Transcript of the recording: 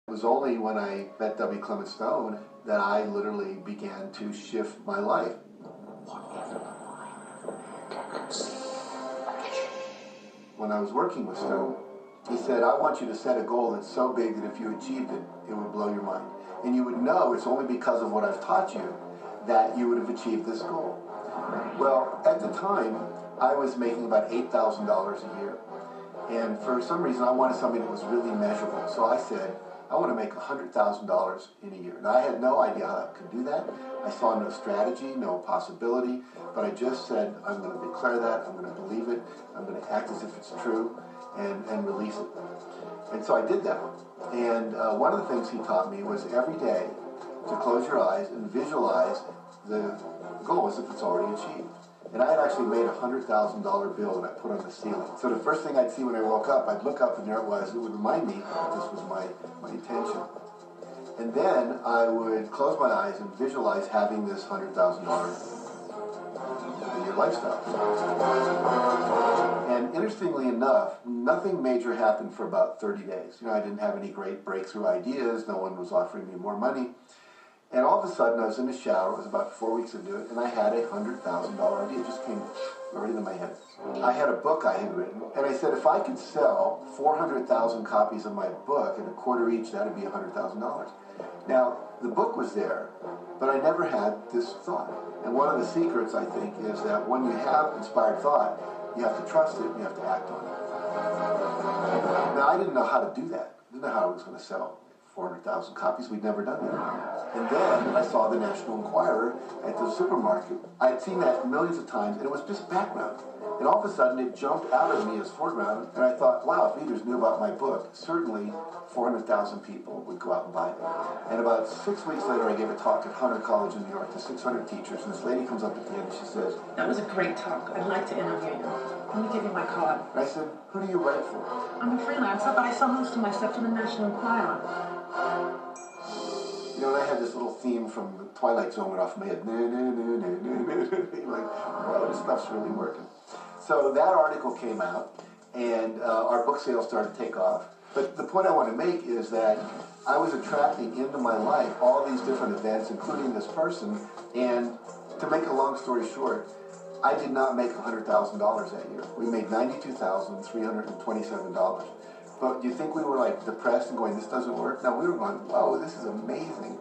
It was only when I met W. Clement Stone that I literally began to shift my life. When I was working with Stone, he said, I want you to set a goal that's so big that if you achieved it, it would blow your mind. And you would know it's only because of what I've taught you that you would have achieved this goal. Well, at the time, I was making about $8,000 a year. And for some reason, I wanted something that was really measurable. So I said, I want to make $100,000 in a year. Now, I had no idea how I could do that. I saw no strategy, no possibility, but I just said, I'm going to declare that, I'm going to believe it, I'm going to act as if it's true, and release it. And so I did that. And one of the things he taught me was every day to close your eyes and visualize the goal as if it's already achieved. And I had actually made a $100,000 bill that I put on the ceiling. So the first thing I'd see when I woke up, I'd look up and there it was. It would remind me that this was my intention. And then I would close my eyes and visualize having this $100,000 a year lifestyle. And interestingly enough, nothing major happened for about 30 days. I didn't have any great breakthrough ideas. No one was offering me more money. And all of a sudden, I was in the shower. It was about 4 weeks into it, and I had a $100,000 idea. It just came right into my head. I had a book I had written, and I said, if I could sell 400,000 copies of my book at a quarter each, that would be $100,000. Now, the book was there, but I never had this thought. And one of the secrets, I think, is that when you have inspired thought, you have to trust it, and you have to act on it. Now, I didn't know how to do that. I didn't know how I was going to sell 400,000 copies. We'd never done that. And then I saw the National Enquirer at the supermarket. I had seen that millions of times, and it was just background. And all of a sudden, it jumped out of me as foreground, and I thought, wow, if readers knew about my book, certainly 400,000 people would go out and buy it. And about 6 weeks later, I gave a talk at Hunter College in New York to 600 teachers, and this lady comes up at the end and she says, that was a great talk. I'd like to interview you. Let me give you my card. And I said, who do you write for? I'm a freelancer, but I sell most of my stuff to the National Enquirer. And I had this little theme from the Twilight Zone went off in my head. Like, oh, this stuff's really working. So that article came out, and our book sales started to take off. But the point I want to make is that I was attracting into my life all these different events, including this person. And to make a long story short, I did not make $100,000 that year. We made $92,327. But do you think we were like depressed and going, this doesn't work? No, we were going, whoa, this is amazing.